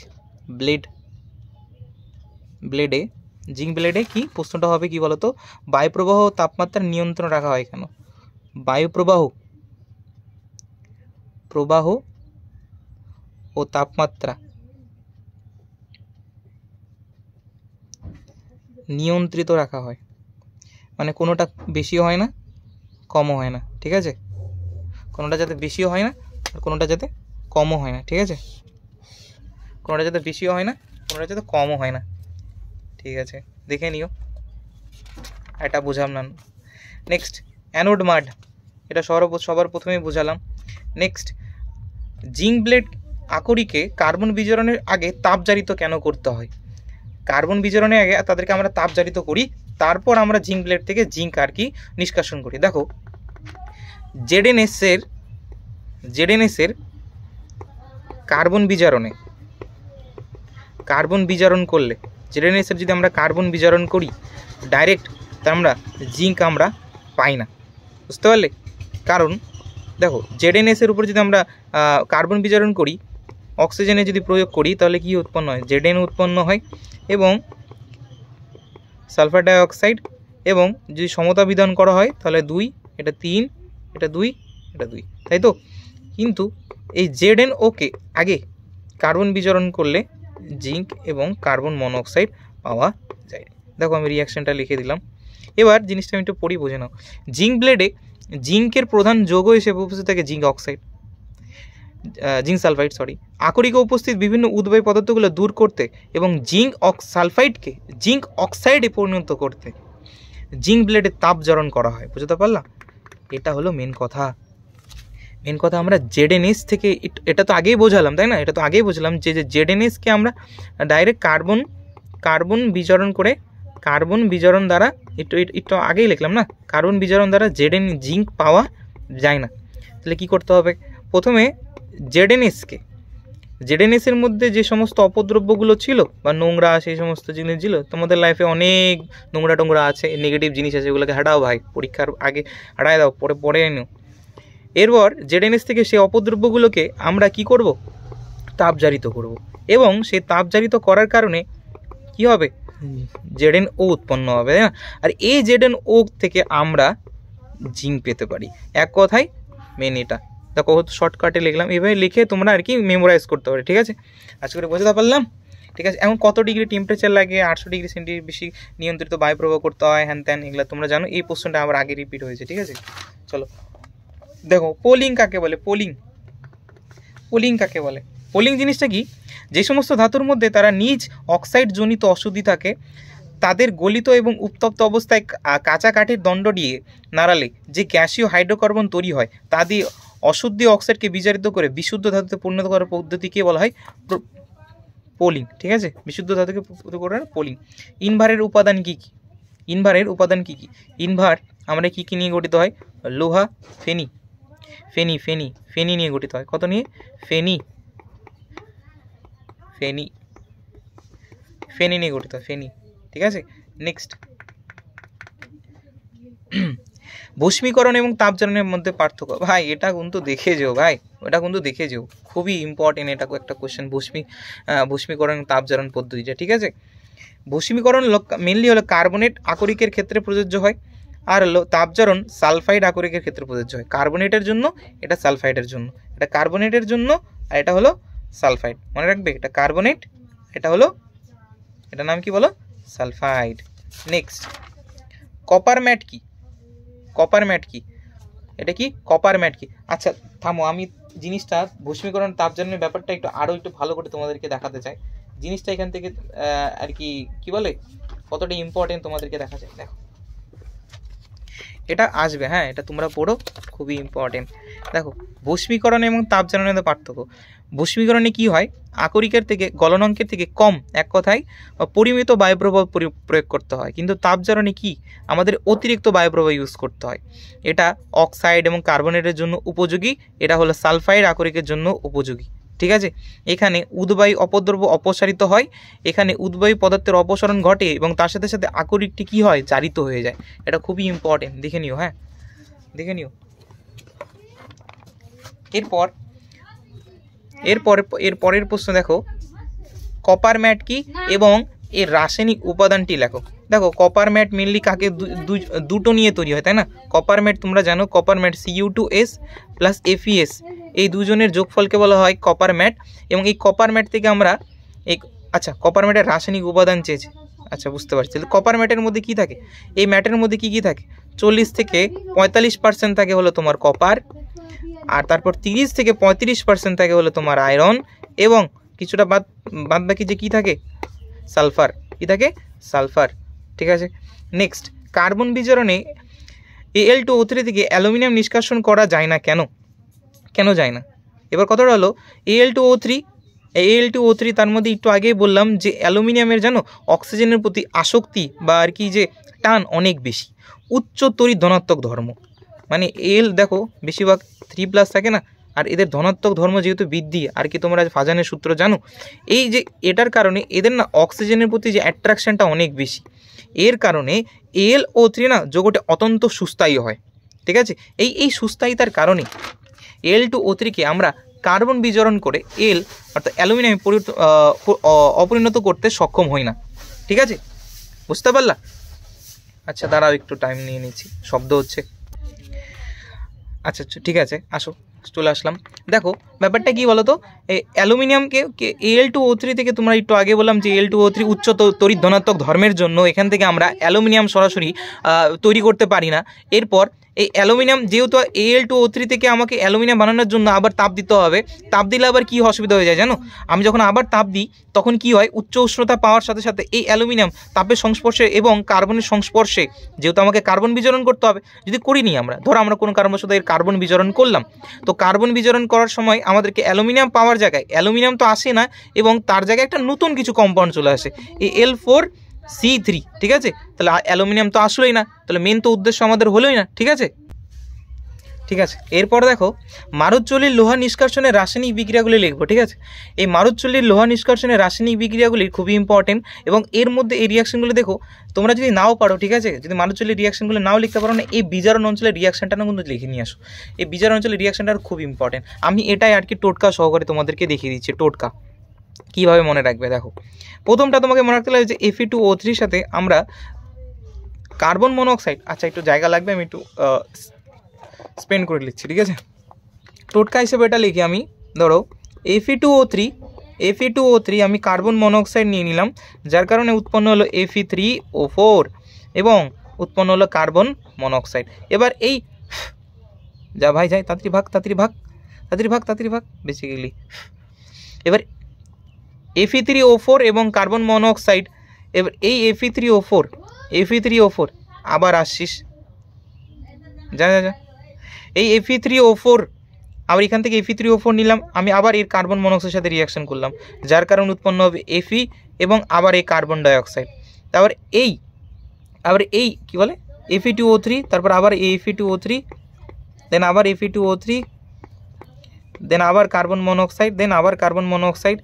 ব্লেডে কি প্রশ্নটা হবে কি বলতো? বায়ুপ্রবাহ তাপমাত্রা নিয়ন্ত্রণ রাখা হয় কেন? বায়ুপ্রবাহ ও তাপমাত্রা নিয়ন্ত্রিত রাখা হয়, মানে কোনোটা বেশি হয় না, কমও হয় না, ঠিক আছে? কোনোটা যাতে বেশিও হয় না আর কোনোটা যাতে কমও হয় না, ঠিক আছে? কোনোটা যাতে বেশিও হয় না, কোনোটা যাতে কমও হয় না, ঠিক আছে? দেখে নিও, এটা বুঝাম না। নেক্সট, অ্যানোড মাড, এটা সবার প্রথমেই বুঝালাম। নেক্সট, জিঙ্ক ব্লেড আকরিকে কার্বন বিজারণের আগে তাপজারিত কেন করতে হয়? কার্বন বিজারণের আগে তাদেরকে আমরা তাপজারিত করি, তারপর আমরা জিঙ্ক ব্লেড থেকে জিঙ্ক আর কি নিষ্কাশন করি। দেখো, জেডএনএস এর কার্বন বিজারণ করলে, জেডএনএস এর যদি আমরা কার্বন বিজারণ করি ডাইরেক্ট, তা আমরা জিঙ্ক আমরা পাই না, বুঝতে পারলে? কারণ দেখো, জেডএনএস এর উপর যদি আমরা কার্বন বিজারণ করি, অক্সিজেনে যদি প্রয়োগ করি, তাহলে কি উৎপন্ন হয়? জেডএন উৎপন্ন হয়, এবং সালফার ডাইঅক্সাইড, এবং যদি সমতা বিধান করা হয় তাহলে 2, এটা 3, এটা 2, এটা 2, তাই তো? কিন্তু এই জেডএনওকে আগে কার্বন বিজারণ করলে জিঙ্ক এবং কার্বন মনোঅক্সাইড পাওয়া যায়। দেখো, আমি রিয়াকশনটা লিখে দিলাম। এবার জিনিসটা আমি একটু পড়ি, বুঝে নাও। জিঙ্ক ব্লেডে জিঙ্কের প্রধান যৌগ হিসেবে উপস্থিত থাকে জিঙ্ক সালফাইড, আকরিকে উপস্থিত বিভিন্ন উদ্বায়ী পদার্থগুলো দূর করতে এবং জিঙ্ক সালফাইডকে জিঙ্ক অক্সাইডে পরিণত করতে জিঙ্ক ব্লেডে তাপজারণ করা হয়। বুঝতে পারলাম? এটা হলো মেন কথা। আমরা জেডএনএস থেকে, এটা তো আগেই বোঝালাম, তাই না? এটা তো আগেই বুঝলাম যে জেডএনএসকে আমরা ডাইরেক্ট কার্বন বিজারণ দ্বারা, একটু আগেই লিখলাম না, কার্বন বিজারণ দ্বারা জিঙ্ক পাওয়া যায় না। তাহলে কি করতে হবে? প্রথমে জেডএনএসের মধ্যে যে সমস্ত অপদ্রব্যগুলো ছিল বা নোংরা, সেই সমস্ত জিনিস ছিল, তোমাদের লাইফে অনেক নোংরা আছে, নেগেটিভ জিনিস আছে, এগুলোকে হাঁটাও ভাই, পরীক্ষার আগে হাঁটায় দাও, পরে নিও। এরপর জেডএনএস থেকে সেই অপদ্রব্যগুলোকে আমরা কি করব? তাপজারিত করব, এবং সেই তাপজারিত করার কারণে কি হবে? জেডএনও উৎপন্ন হবে, তাই না? আর এই জেডএনও থেকে আমরা জিঙ্ক পেতে পারি। এক কথায় মেন এটা। দেখো, শর্টকাটে লিখলাম, এভাবে লিখে তোমরা আর কি মেমোরাইজ করতে পারে, ঠিক আছে? আজকে করে বুঝতে পারলাম, ঠিক আছে? এখন কত ডিগ্রি টেম্পারেচার লাগে? 800 ডিগ্রি সেন্টিগ্রেড বেশি নিয়ন্ত্রিত বায়ুপ্রবাহ করতে হয়, হ্যান ত্যান, এগুলো তোমরা জানো। এই প্রশ্নটা আবার আগে রিপিট হয়েছে, ঠিক আছে? চলো দেখো, পোলিং কাকে বলে? পোলিং কাকে বলে? পোলিং জিনিসটা কি? যে সমস্ত ধাতুর মধ্যে তারা নিজ অক্সাইড জনিত অশুদ্ধি থাকে, তাদের গলিত এবং উত্তপ্ত অবস্থায় কাঁচা কাঠের দণ্ড দিয়ে নাড়ালে যে গ্যাসীয় হাইড্রোকার্বন তৈরি হয়, তা দিয়ে অশুদ্ধ অক্সাইডকে বিজারিত করে বিশুদ্ধ ধাতুতে পরিণত করার পদ্ধতিকে বলা হয় পোলিং, ঠিক আছে? বিশুদ্ধ ধাতুকে পরিণত করার পোলিং। ইনভারের উপাদান কি কি? ইনভার আমরা কি নিয়ে গঠিত হয়? লোহা, ফেনি নিয়ে গঠিত হয়। কত নিয়ে? ফেনি নিয়ে গঠিত হয়, ফেনি, ঠিক আছে? নেক্সট, ভস্মীকরণ এবং তাপজারণের মধ্যে পার্থক্য, ভাই এটা কিন্তু দেখে যেও ভাই, এটা কিন্তু দেখে যেও, খুবই ইম্পর্টেন্ট এটা একটা কোয়েশ্চেন, ভস্মীকরণ তাপজারণ পদ্ধতিটা, ঠিক আছে। ভস্মীকরণ মেনলি হলো কার্বনেট আকরিকের ক্ষেত্রে প্রযোজ্য হয়, আর হলো তাপজারণ সালফাইড আকরিকের ক্ষেত্রে প্রযোজ্য হয়। কার্বনেটের জন্য, এটা সালফাইডের জন্য, এটা কার্বনেটের জন্য, আর এটা হলো সালফাইড, মনে রাখবে, এটা কার্বনেট, এটা হলো, এটা নাম কি বলো, সালফাইড। নেক্সট, কপার ম্যাট কি? কপার ম্যাট কি? এটা কি কপার ম্যাট কি? আচ্ছা থামো, আমি জিনিসটা ভস্মীকরণ তাপজারণের ব্যাপারটা আরও একটু ভালো করে তোমাদেরকে দেখাতে চাই। জিনিসটা এখান থেকে আর কি বলে কতটা ইম্পর্টেন্ট তোমাদেরকে দেখা যায়। দেখো এটা আসবে, হ্যাঁ এটা তোমরা পড়ো, খুবই ইম্পর্টেন্ট। দেখো ভস্মীকরণ এবং তাপজারণের পার্থক্য। ভস্মীকরণে কি হয়, আকরিকের থেকে গলনাঙ্কের থেকে কম, এক কথায় পরিমিত বায়ুপ্রবাহ প্রয়োগ করতে হয়, কিন্তু তাপজারণে কি আমাদের অতিরিক্ত বায়ুপ্রবাহ ইউজ করতে হয়। এটা অক্সাইড এবং কার্বনেটের জন্য উপযোগী, এটা হলো সালফাইড আকরিকের জন্য উপযোগী, ঠিক আছে। এখানে উদ্বায়ী অপদ্রব্য অপসারিত হয়, এখানে উদ্বায়ী পদার্থের অপসারণ ঘটে এবং তার সাথে সাথে আকরিকটি কি হয়, জারিত হয়ে যায়। এটা খুবই ইম্পর্টেন্ট, দেখে নিও, হ্যাঁ দেখে নিও। এরপরের প্রশ্ন দেখো, কপার ম্যাট কি এবং এর রাসায়নিক উপাদানটি লেখো। দেখো কপার ম্যাট মেনলি কাকে দুটো নিয়ে তৈরি হয়, তাই না। কপার ম্যাট তোমরা জানো, copper matte Cu2S plus FeS, এই দুজনের যোগফলকে বলা হয় কপার ম্যাট। এবং এই কপার ম্যাট থেকে আমরা আচ্ছা কপার ম্যাটের রাসায়নিক উপাদান চেয়েছে, আচ্ছা বুঝতে পারছি। তাহলে কপার ম্যাটের মধ্যে কি থাকে, এই ম্যাটের মধ্যে কি কি থাকে, 40 থেকে 45% থাকে হলো তোমার কপার, আর তারপর 30 থেকে 35% থাকে হলো তোমার আয়রন, এবং কিছুটা বাদ বাকি যে কি থাকে, সালফার, কি থাকে, সালফার, ঠিক আছে। নেক্সট, কার্বন বিজারণে Al2O3 থেকে অ্যালুমিনিয়াম নিষ্কাশন করা যায় না, কেন যায় না। এবার কথাটা হলো Al2O3 তার মধ্যে একটু আগেই বললাম যে অ্যালুমিনিয়ামের জানো অক্সিজেনের প্রতি আসক্তি বা আর কি যে টান অনেক বেশি, উচ্চ তড়িৎ ধনাত্মক ধর্ম, মানে দেখো বেশিরভাগ 3+ থাকে না, আর এদের ধনাত্মক ধর্ম যেহেতু বৃদ্ধি, আর কি তোমরা ফাজানের সূত্র জানো, এই যে এটার কারণে এদের না অক্সিজেনের প্রতি যে অ্যাট্রাকশনটা অনেক বেশি, এর কারণে Al2O3 না যৌগটি অত্যন্ত সুস্থায়ী হয়, ঠিক আছে। এই সুস্থায়িতার কারণে Al2O3 আমরা কার্বন বিজারণ করে অর্থাৎ অ্যালুমিনিয়ামে অপরিণত করতে সক্ষম হই না, ঠিক আছে, বুঝতে পারলা। আচ্ছা দাঁড়াও একটু টাইম নিয়ে নিচ্ছি, শব্দ হচ্ছে। আচ্ছা ঠিক আছে, আসো চলে আসলাম। দেখো ব্যাপারটা কি বলো তো, অ্যালুমিনিয়ামকে Al2O3 থেকে তোমরা একটু আগে বললাম যে Al2O3 উচ্চ তড়িৎ ধনাত্মক ধর্মের জন্য এখান থেকে আমরা অ্যালুমিনিয়াম সরাসরি তৈরি করতে পারি না। এরপর এই অ্যালুমিনিয়াম যেহেতু Al2O3 থেকে আমাকে অ্যালুমিনিয়াম বানানোর জন্য আবার তাপ দিতে হবে, তাপ দিলে আবার কী অসুবিধা হয়ে যায় জানো, আমি যখন আবার তাপ দিই তখন কি হয়, উচ্চ উষ্ণতা পাওয়ার সাথে সাথে এই অ্যালুমিনিয়াম তাপের সংস্পর্শে এবং কার্বনের সংস্পর্শে, যেহেতু আমাকে কার্বন বিজারণ করতে হবে, যদি করিনি আমরা, ধরো আমরা কোনো কারণবশত এর কার্বন বিজারণ করলাম, তো কার্বন বিজারণ করার সময় আমাদেরকে অ্যালুমিনিয়াম পাওয়ার জায়গায় অ্যালুমিনিয়াম তো আসে না, এবং তার জায়গায় একটা নতুন কিছু কম্পাউন্ড চলে আসে, এই Al4C3, ঠিক আছে। তাহলে অ্যালুমিনিয়াম তো আসলোই না, তাহলে মেন তো উদ্দেশ্য আমাদের হলোই না, ঠিক আছে। এরপর দেখো মারুতচুল্লির লোহা নিষ্কাশনের রাসায়নিক বিক্রিয়াগুলি লিখবো, ঠিক আছে। এই মারুতচুল্লির লোহা নিষ্কাশনের রাসায়নিক বিক্রিয়াগুলি খুবই ইম্পর্টেন্ট, এবং এর মধ্যে এই রিয়াকশনগুলো দেখো তোমরা যদি নাও পারো, ঠিক আছে, যদি মারুতচুল্লির রিয়াকশনগুলো নাও লিখতে পারো না, এই বিজারণ অঞ্চলের রিয়াকশনটা না কিন্তু লিখে নিয়ে আসো, এই বিজারণ অঞ্চলের রিয়াকশনটা খুব ইম্পর্টেন্ট। আমি এটাই আর কি টোটকা সহকারে তোমাদেরকে দেখিয়ে দিচ্ছি, টোটকা কীভাবে মনে রাখবে। দেখো প্রথমটা তোমাকে মনে রাখতে হবে যে Fe2O3 সাথে আমরা কার্বন মনোক্সাইড, আচ্ছা একটু জায়গা লাগবে, আমি একটু স্পেন্ড করে লিখছি, ঠিক আছে। টোটকা হিসেবে এটা লিখি আমি, ধরো Fe2O3 আমি কার্বন মনোক্সাইড নিয়ে নিলাম, যার কারণে উৎপন্ন হলো Fe3O4 এবং উৎপন্ন হলো কার্বন মনোক্সাইড। এবার এই যা ভাই যাই তাড়াতাড়ি ভাগ বেসিক্যালি, এবার Fe3O4 এবং কার্বন মনোক্সাইড, এবার এই Fe3O4 আবার আসছিস, যা এই Fe3O4 আবার এখান থেকে Fe3O4 নিলাম, আমি আবার এর কার্বন মনোক্সাইডের সাথে রিয়াকশন করলাম, যার কারণে উৎপন্ন হবে Fe এবং আবার এই কার্বন ডাইঅক্সাইড। তারপর এই কি বলে Fe2O3, তারপর আবার Fe2O3, দেন আবার Fe2O3, দেন আবার কার্বন মনোক্সাইড, দেন আবার কার্বন মনোক্সাইড,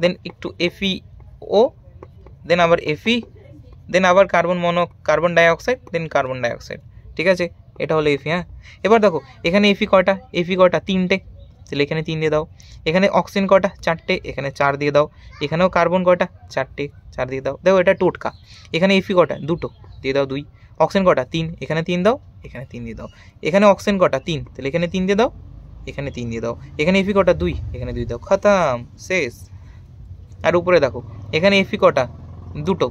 দেন একটু FeO, দেন আবার Fe, দেন আবার কার্বন ডাইঅক্সাইড, দেন কার্বন ডাইঅক্সাইড, ঠিক আছে। এটা হলো এফি। হ্যাঁ, এবার দেখো এখানে এফি কয়টা, এফি কয়টা 3টে, তাহলে এখানে 3 দিয়ে দাও। এখানে অক্সিজেন কয়টা 4টে, এখানে 4 দিয়ে দাও। এখানেও কার্বন কয়টা 4টে, 4 দিয়ে দাও। দেখো এটা টোটকা। এখানে এফি কয়টা 2টো, দিয়ে দাও 2। অক্সিজেন কয়টা 3, এখানে 3 দাও, এখানে 3 দিয়ে দাও। এখানে অক্সিজেন কয়টা 3, তাহলে এখানে 3 দিয়ে দাও, এখানে 3 দিয়ে দাও। এখানে এফি কয়টা 2, এখানে 2 দাও, খতম, শেষ। আর উপরে দেখো এখানে এফি কয়টা 2টো,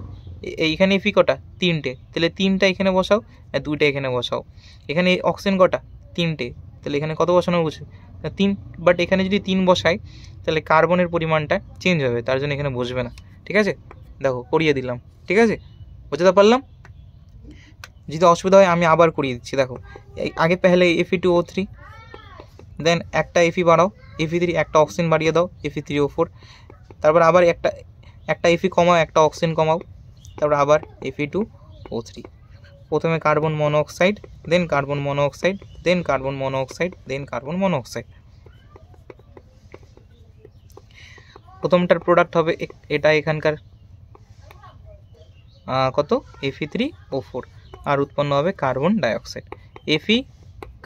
এইখানে এফি কটা 3টে, তাহলে 3টা এখানে বসাও আর 2টা এখানে বসাও। এখানে অক্সিজেন কটা 3টে, তাহলে এখানে কত বসানো উচিত 3, বাট এখানে যদি 3 বসাই তাহলে কার্বনের পরিমাণটা চেঞ্জ হবে, তার জন্য এখানে বসবে না। ঠিক আছে, দেখো করিয়ে দিলাম। ঠিক আছে, বোঝাতে পারলাম? যদি অসুবিধা হয় আমি আবার করিয়ে দিচ্ছি। দেখো আগে পেহলে Fe2O3, দেন একটা এফি বাড়াও, Fe3, একটা অক্সিজেন বাড়িয়ে দাও Fe3O4, তারপর আবার একটা এফি কমাও, একটা অক্সিজেন কমাও, তারপর আবার Fe2O3। প্রথমে কার্বন মনোঅক্সাইড, দেন কার্বন মনোঅক্সাইড, দেন কার্বন মনোঅক্সাইড, দেন কার্বন মনোঅক্সাইড। প্রথমটার প্রোডাক্ট হবে এটা, এখানকার কত Fe3O4, আর উৎপন্ন হবে carbon dioxide, Fe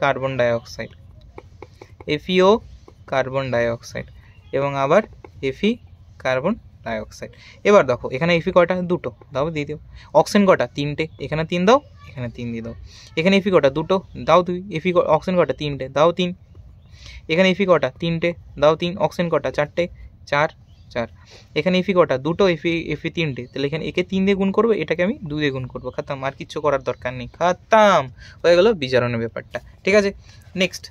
carbon dioxide, FeO carbon dioxide, এবং আবার Fe কার্বন ডাইঅক্সাইড। এবার দেখো এখানে এফি কয়টা 2টো, দাও দিয়ে দিও। অক্সিজেন কটা 3টে, এখানে 3 দাও, এখানে 3 দিয়ে দাও। এখানে এফি কটা 2টো, দাও 2। এফি অক্সিজেন কটা 3টে, দাও 3। এখানে এফি কটা 3টে, দাও 3। অক্সিজেন কটা 4টে, 4 4। এখানে এফি কটা 2টো, এফি 3টে, তাহলে এখানে একে 3 দিয়ে গুণ করবো, এটাকে আমি 2 দিয়ে গুণ করবো, খতম, আর কিচ্ছু করার দরকার নেই, খতম হয়ে গেল বিজারণের ব্যাপারটা। ঠিক আছে, নেক্সট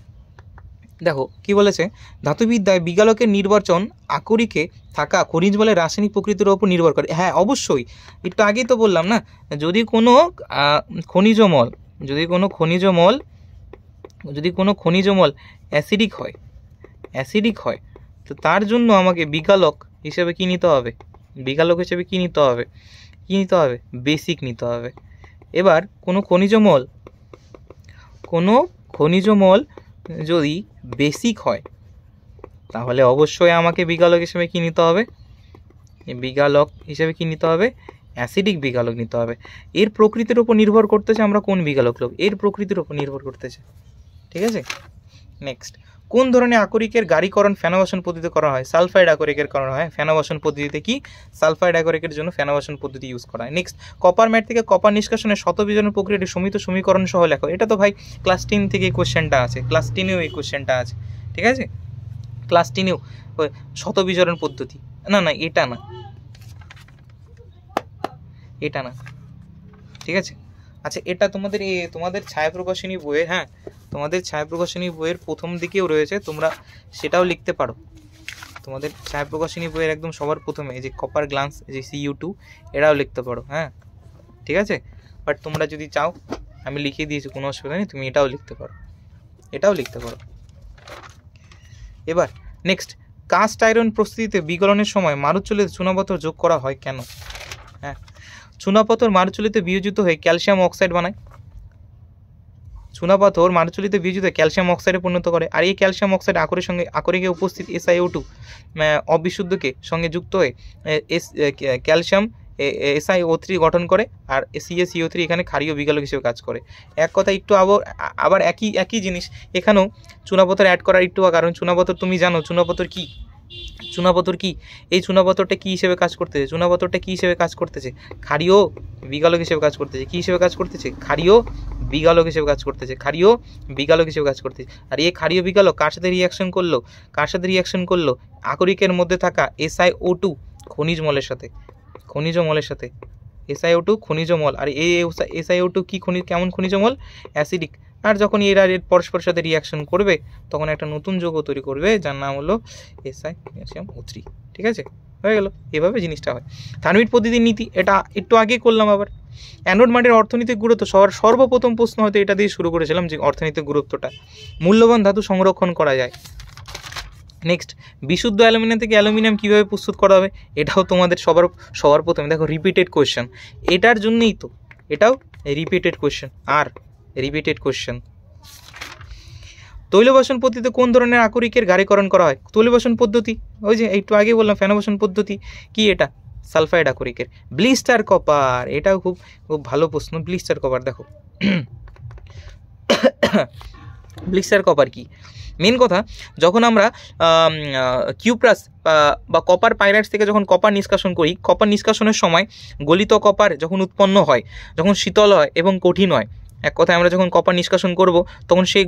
দেখো কি বলেছে, ধাতুবিদ্যায় বিগালকের নির্বাচন আকরিকে থাকা খনিজ বলের রাসায়নিক প্রকৃতির ওপর নির্ভর করে। হ্যাঁ অবশ্যই, একটু আগেই তো বললাম না, যদি কোনো খনিজ মল অ্যাসিডিক হয় তো তার জন্য আমাকে বিগালক হিসেবে কি নিতে হবে, বেসিক নিতে হবে। এবার কোনো খনিজ মল যদি বেসিক হয় তাহলে অবশ্যই আমাকে বিগালক হিসেবে কি নিতে হবে, অ্যাসিডিক বিগালক নিতে হবে। এর প্রকৃতির উপর নির্ভর করতেছে আমরা কোন বিগালক নেব, এর প্রকৃতির উপর নির্ভর করতেছে। ঠিক আছে, নেক্সট, কোন ধরনের আকরিকের গাড়িকরণ ফেনাবাসন পদ্ধতিতে করা হয়? সালফাইড আকরিকের করা হয় ফেনাবাসন পদ্ধতিতে। কি সালফাইড আকরিকের জন্য ফেনাবাসন পদ্ধতি ইউজ করা হয়। নেক্সট, কপার ম্যাট থেকে কপার নিষ্কাশনের শতবিজনের প্রক্রিয়াটি সমিত সমীকরণ সহ লেখো। এটা তো ভাই ক্লাস 10 থেকে এই কোশ্চেনটা আছে, ক্লাস 10এও এই কোশ্চেনটা আছে। ঠিক আছে, ক্লাস 10এও শতবিজরণ পদ্ধতি, না এটা না। ঠিক আছে, আচ্ছা এটা তোমাদের ছায়া প্রকাশনী বইয়ের, হ্যাঁ তোমাদের ছায়া প্রকাশনী বইয়ের প্রথম দিকেও রয়েছে, তোমরা সেটাও লিখতে পারো। তোমাদের ছায়া প্রকাশনী বইয়ের একদম সবার প্রথমে এই যে কপার গ্লান্স, যে CU2, এটাও লিখতে পারো। হ্যাঁ ঠিক আছে, বাট তোমরা যদি চাও আমি লিখিয়ে দিয়েছি, কোনো অসুবিধা নেই, তুমি এটাও লিখতে পারো। এবার নেক্সট, কাস্ট আয়রন প্রস্তুতিতে বিগলনের সময় মারুচুলিতে চুনাপাথর যোগ করা হয় কেন? হ্যাঁ, চুনাপাথর মারুচুলিতে বিয়োজিত হয়ে ক্যালসিয়াম অক্সাইড বানায়। চুনাপাথর মারুচুলিতে বিয়োজিত হয়ে ক্যালসিয়াম অক্সাইডে পরিণত করে, আর এই ক্যালসিয়াম অক্সাইড আকরিকে উপস্থিত SiO2 অবিশুদ্ধকে সঙ্গে যুক্ত হয়ে ক্যালসিয়াম SiO3 গঠন করে, আর CaCO3 এখানে ক্ষারীয় বিগালক হিসেবে কাজ করে। এক কথা একটু আবার একই জিনিস এখানেও চুনাপাথর অ্যাড করার একটু, কারণ চুনাপাথর তুমি জানো চুনাপাথর কি, এই চুনাপাথরটা কি হিসেবে কাজ করতেছে, ক্ষারীয় বিগালক হিসেবে কাজ করতেছে। ক্ষারীয় বিগালক হিসেবে কাজ করতেছে। আর এই ক্ষারীয় বিগালক কার সাথে রিয়াকশন করলো? আকরিকের মধ্যে থাকা SiO2 খনিজ মলের সাথে, SiO2 খনিজ মল। আর এই SiO2 কি কেমন খনিজ মল? অ্যাসিডিক। আর যখন এরা পরস্পরের সাথে রিয়াকশন করবে তখন একটা নতুন যৌগ তৈরি করবে যার নাম হলো SiO3। ঠিক আছে, হয়ে গেল, এভাবে জিনিসটা হয়। থার্মিট পদ্ধতির নীতি, এটা একটু আগে করলাম। আবার অ্যানোড মাটির অর্থনৈতিক গুরুত্ব, সর্বপ্রথম প্রশ্ন হয়তো এটা দিয়ে শুরু করেছিলাম, যে অর্থনৈতিক গুরুত্বটা। মূল্যবান ধাতু সংরক্ষণ করা যায়। নেক্সট, বিশুদ্ধ অ্যালুমিনিয়াম থেকে অ্যালুমিনিয়াম কীভাবে প্রস্তুত করা হবে? এটাও তোমাদের সবার প্রথমে দেখো রিপিটেড কোয়েশ্চেন, এটার জন্যই তো এটাও রিপিটেড কোয়েশ্চেন। তৈলবাসন পদ্ধতিতে কোন ধরনের আকরিকের গাড়িকরণ করা হয়? তৈলবাসন পদ্ধতি, ওই যে একটু আগে বললাম ফেনাবাসন পদ্ধতি। কি এটা? সালফাইড আকরিকের। ব্লিস্টার কপার, এটাও খুব ভালো প্রশ্ন। ব্লিস্টার কপার দেখো ব্লিস্টার কপার কি? মেন কথা, যখন আমরা কিউপ্রাস বা কপার পাইরাইটস থেকে যখন কপার নিষ্কাশন করি, কপার নিষ্কাশনের সময় গলিত কপার যখন উৎপন্ন হয়, যখন শীতল হয় এবং কঠিন হয়, এক কথায় আমরা যখন কপার নিষ্কাশন করব তখন সেই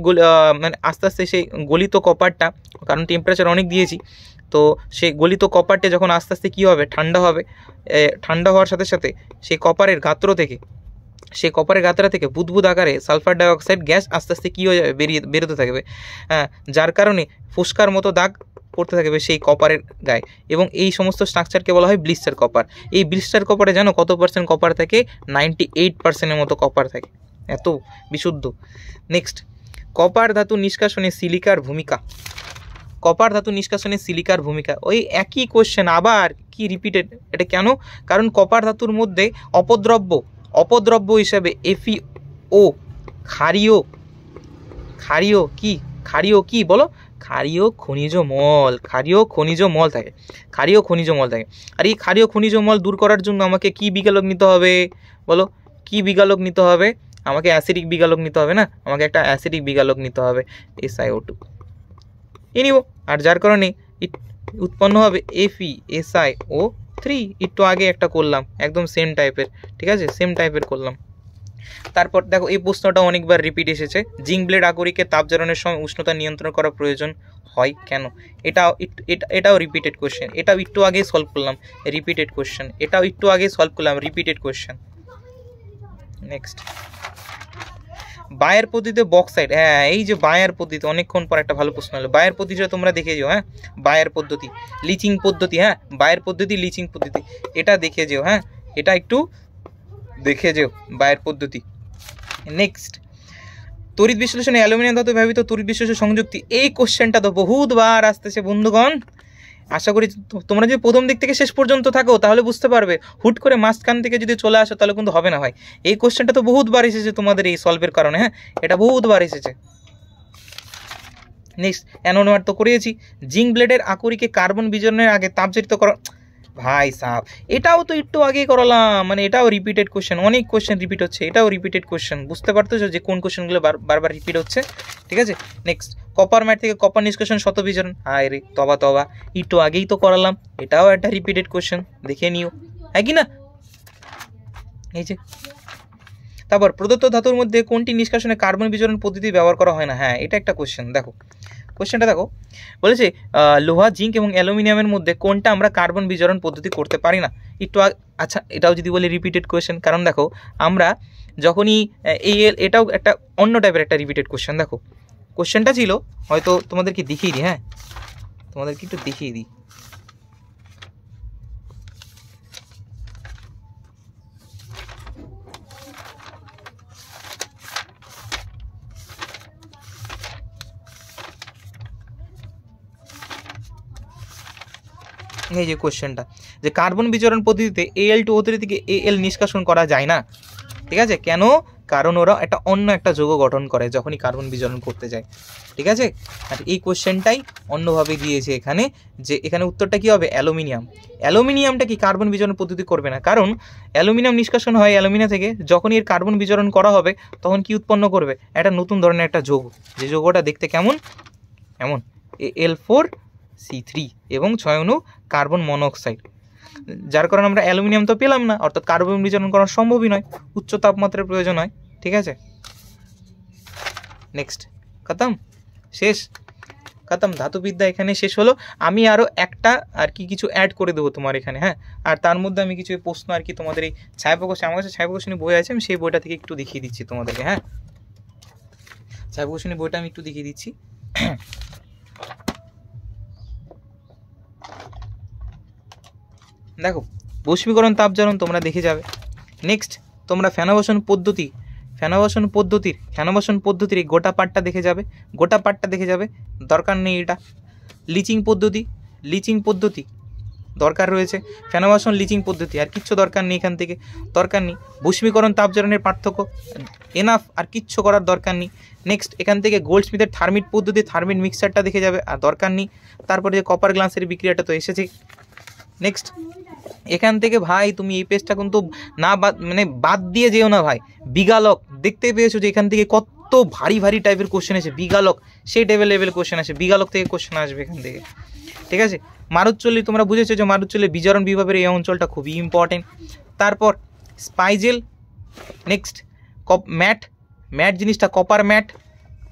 মানে আস্তে আস্তে সেই গলিত কপারটা, কারণ টেম্পারেচার অনেক দিয়েছি, তো সেই গলিত কপারটা যখন আস্তে আস্তে কী হবে, ঠান্ডা হবে, ঠান্ডা হওয়ার সাথে সাথে সেই কপারের গাত্র থেকে বুদবুদ আকারে সালফার ডাইঅক্সাইড গ্যাস আস্তে আস্তে কী হয়ে যাবে, বেরোতে থাকবে, হ্যাঁ, যার কারণে ফুসকার মতো দাগ পড়তে থাকবে সেই কপারের গায়ে, এবং এই সমস্ত স্ট্রাকচারকে বলা হয় ব্লিস্টার কপার। এই ব্লিস্টার কপারে জানো কত পার্সেন্ট কপার থাকে? 98% মতো কপার থাকে, এত বিশুদ্ধ। নেক্সট, কপার ধাতু নিষ্কাশনে সিলিকার ভূমিকা। কপার ধাতু নিষ্কাশনে সিলিকার ভূমিকা, ওই একই কোশ্চেন আবার কি রিপিটেড, এটা কেন? কারণ কপার ধাতুর মধ্যে অপদ্রব্য হিসাবে FeO, ক্ষারীয় কি বলো? ক্ষারীয় খনিজ মল থাকে, আর এই ক্ষারীয় খনিজ মল দূর করার জন্য আমাকে কি বিগালক নিতে হবে বলো? কি বিগালক নিতে হবে? আমাকে অ্যাসিডিক বিগালক নিতে হবে না, আমাকে একটা অ্যাসিডিক বিগালক নিতে হবে, SiO2 নিব, আর যার কারণে উৎপন্ন হবে FeSiO3। একটু আগে একটা করলাম, একদম সেম টাইপের, ঠিক আছে, সেম টাইপের করলাম। তারপর দেখো এই প্রশ্নটা অনেকবার রিপিট এসেছে, জিঙ্ক ব্লেড আকরিকের তাপ জারণের সময় উষ্ণতা নিয়ন্ত্রণ করা প্রয়োজন হয় কেন? এটাও রিপিটেড কোশ্চেন, এটাও একটু আগেই সলভ করলাম, repeated question, repeated question. Next, বায়ের পদ্ধতিতে বক্সাইট, হ্যাঁ এই যে বায়ের পদ্ধতি, অনেকক্ষণ পর একটা ভালো প্রশ্ন হলো। বায়ের পদ্ধতিটা তোমরা দেখে যেও, হ্যাঁ, বায়ের পদ্ধতি, লিচিং পদ্ধতি, হ্যাঁ, বায়ের পদ্ধতি, লিচিং পদ্ধতি, এটা দেখে যেও, হ্যাঁ, এটা একটু দেখে যেও, বায়ের পদ্ধতি। নেক্সট, তড়িৎ বিশ্লেষণে অ্যালুমিনিয়াম ধাতু ব্যবহৃত তড়িৎ বিশ্লেষণ সংযুক্তি, এই কোশ্চেনটা তো বহুতবার আসতেছে বন্ধুগণ। আশা করি তোমরা যদি প্রথম দিক থেকে শেষ পর্যন্ত থাকো তাহলে বুঝতে পারবে, হুট করে মাঝখান থেকে যদি চলে আসো তাহলে কিন্তু হবে না ভাই। এই কোশ্চেনটা তো বহুতবার এসেছে তোমাদের এই সলভের কারণে, হ্যাঁ, এটা বহুতবার এসেছে। নেক্সট, অ্যানোমার তো করিয়েছি। জিঙ্ক ব্লেডের আকরিকে কার্বন বিজারণের আগে তাপজারিত করা, ভাই সাহেব এটাও তো একটু আগেই করালাম, মানে এটাও রিপিটেড কোশ্চেন, অনেক কোশ্চেন রিপিট হচ্ছে, এটাও রিপিটেড কোশ্চেন, বুঝতে পারতেছো যে কোন কোশ্চেনগুলো বারবার রিপিট হচ্ছে, ঠিক আছে। নেক্সট, কপার ম্যাট থেকে কপার নিষ্কাশন শত বিজারণ, হায় রে তবা একটু আগেই তো করালাম, এটাও একটা রিপিটেড কোশ্চেন, দেখে নিও, হ্যাঁ কি না? এই যে তারপর প্রদত্ত ধাতুর মধ্যে কোনটি নিষ্কাশনে কার্বন বিজারণ পদ্ধতি ব্যবহার করা হয় না? হ্যাঁ, এটা একটা কোশ্চেন, দেখো কোশ্চেনটা দেখো, বলেছে লোহা, জিঙ্ক এবং অ্যালুমিনিয়ামের মধ্যে কোনটা আমরা কার্বন বিজারণ পদ্ধতি করতে পারি না? একটু আচ্ছা, এটাও যদি বলি রিপিটেড কোশ্চেন, কারণ দেখো আমরা যখনই এটাও একটা অন্য টাইপের একটা রিপিটেড কোশ্চেন। দেখো কোশ্চেনটা ছিল, হয়তো তোমাদেরকে দেখিয়ে দিই, হ্যাঁ, তোমাদেরকে একটু দেখিয়ে দিই। এই যে কোশ্চেনটা, যে কার্বন বিজারণ পদ্ধতিতে Al2O3 থেকে Al নিষ্কাশন করা যায় না, ঠিক আছে, কেন? কারণ ওরা অন্য একটা যৌগ গঠন করে যখনই কার্বন বিজারণ করতে যায়, ঠিক আছে। আর এই কোশ্চেনটাই অন্যভাবে দিয়েছে এখানে, যে এখানে উত্তরটা কি হবে? অ্যালুমিনিয়ামটা কি কার্বন বিজারণ পদ্ধতি করবে না, কারণ অ্যালুমিনিয়াম নিষ্কাশন হয় অ্যালুমিনিয়াম থেকে, যখনই এর কার্বন বিজারণ করা হবে তখন কি উৎপন্ন করবে? একটা নতুন ধরনের একটা যৌগ, যে যৌগটা দেখতে কেমন? এমন, Al4C3 এবং 6 অণু কার্বন মনোক্সাইড, যার কারণে আমরা অ্যালুমিনিয়াম তো পেলাম না, অর্থাৎ কার্বন বিজারণ করা সম্ভবই নয়, উচ্চ তাপমাত্রার প্রয়োজন হয়, ঠিক আছে। নেক্সট, খতম ধাতুবিদ্যা এখানে শেষ হলো। আমি আরও একটা আর কি কিছু অ্যাড করে দেবো তোমার এখানে, হ্যাঁ, আর তার মধ্যে আমি কিছু প্রশ্ন আর কি তোমাদের এই ছায়াপ্রকাশনী, আমার কাছে ছায়াপ্রকাশনী বই আছে, আমি সেই বইটা থেকে একটু দেখিয়ে দিচ্ছি তোমাদেরকে, হ্যাঁ, ছায়াপ্রকাশনী বইটা আমি একটু দেখিয়ে দিচ্ছি। দেখো বস্মীকরণ তাপজারণ তোমরা দেখে যাবে। নেক্সট, তোমরা ফেনাবাসন পদ্ধতির এই গোটা পার্টটা দেখে যাবে, দরকার নেই এটা। লিচিং পদ্ধতি দরকার রয়েছে, ফেনাবাসন লিচিং পদ্ধতি, আর কিচ্ছু দরকার নেই এখান থেকে, দরকার নেই। বস্মীকরণ তাপজারণের পার্থক্য এনাফ, আর কিচ্ছু করার দরকার নেই। নেক্সট, এখান থেকে গোল্ডস্মিথের থার্মিট পদ্ধতি, থার্মিট মিক্সারটা দেখে যাবে, আর দরকার নেই। তারপরে যে কপার গ্লাসের বিক্রিয়াটা তো এসেছে। নেক্সট, এখান থেকে ভাই তুমি এই পেজটা কিন্তু না বাদ দিয়ে যেও না ভাই, বিগালক দেখতে পেয়েছো যে এখান থেকে কত কত ভারী ভারী টাইপের কোশ্চেন আছে, বিগালক সেই লেভেল কোশ্চেন আছে, বিগালক থেকে কোশ্চেন আসবে এখান থেকে, ঠিক আছে। মারুতচল্লী তোমরা বুঝেছো যে মারুতচল্লী বিজারণ বিভাগের এই অঞ্চলটা খুবই ইম্পর্টেন্ট। তারপর স্পাইজেল, নেক্সট ম্যাট জিনিসটা কপার ম্যাট,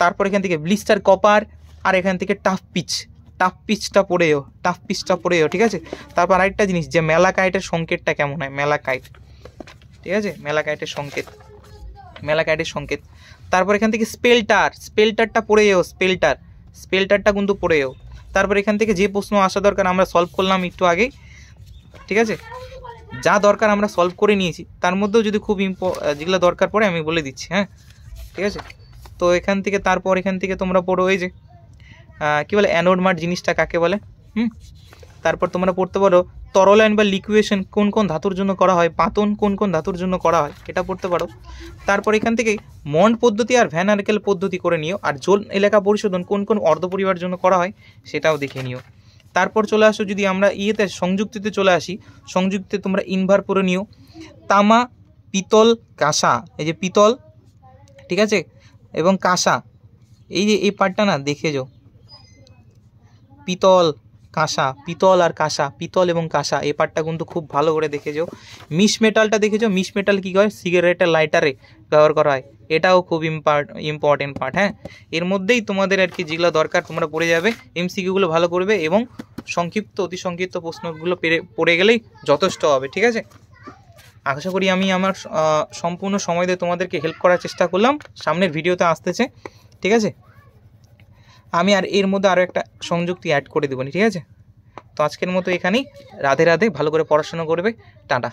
তারপর এখান থেকে ব্লিস্টার কপার, আর এখান থেকে টাফ পিচটা পড়েও, ঠিক আছে। তারপর আরেকটা জিনিস যে ম্যালাকাইটের সংকেতটা কেমন হয়, ম্যালাকাইট, ঠিক আছে, ম্যালাকাইটের সংকেত। তারপর এখান থেকে স্পেলটারটা পড়েও, স্পেলটারটা কিন্তু পড়েও। তারপর এখান থেকে যে প্রশ্ন আসা দরকার আমরা সলভ করলাম একটু আগেই, ঠিক আছে, যা দরকার আমরা সলভ করে নিয়েছি, তার মধ্যেও যদি খুব যেগুলো দরকার পড়ে আমি বলে দিচ্ছি, হ্যাঁ, ঠিক আছে। তো এখান থেকে তোমরা পড়ো এই যে কী বলে অ্যানোড মার্ট জিনিসটা কাকে বলে, তারপর তোমরা পড়তে পারো তরলায়ন বা লিকুয়েশন কোন কোন ধাতুর জন্য করা হয়, পাতন কোন কোন ধাতুর জন্য করা হয়, এটা পড়তে পারো। তারপর এখান থেকে মন্ড পদ্ধতি আর ভ্যান আর্কেল পদ্ধতি করে নিও, আর জোন এলাকা পরিশোধন কোন কোন অর্ধপরিবার জন্য করা হয় সেটাও দেখে নিও। তারপর চলে আসো যদি আমরা সংযুক্তিতে চলে আসি, সংযুক্তিতে তোমরা ইনভার পড়ে নিও, তামা, পিতল, কাঁসা, এই যে পিতল, ঠিক আছে, এবং কাঁসা, এই যে এই পার্টটা না দেখে যাও, পিতল আর কাঁসা, পিতল এবং কাঁসা এই পার্টটা কিন্তু খুব ভালো করে দেখে যাও। মিশ মেটালটা দেখে যাও, মিশ মেটাল কী হয়, সিগারেটের লাইটারে ব্যবহার করা হয়, এটাও খুব ইম্পর্টেন্ট পার্ট, হ্যাঁ। এর মধ্যেই তোমাদের আর কি যেগুলো দরকার তোমরা পড়ে যাবে, এমসিকিউগুলো ভালো করবে এবং অতি সংক্ষিপ্ত প্রশ্নগুলো পড়ে গেলেই যথেষ্ট হবে, ঠিক আছে। আশা করি আমি আমার সম্পূর্ণ সময় দিয়ে তোমাদেরকে হেল্প করার চেষ্টা করলাম, সামনের ভিডিওতে আসতেছে, ঠিক আছে। আমি আর এর মধ্যে আরও একটা সংযুক্তি অ্যাড করে দেবো, ঠিক আছে। তো আজকের মতো এখানেই, রাধে রাধে, ভালো করে পড়াশোনা করবে, টাটা।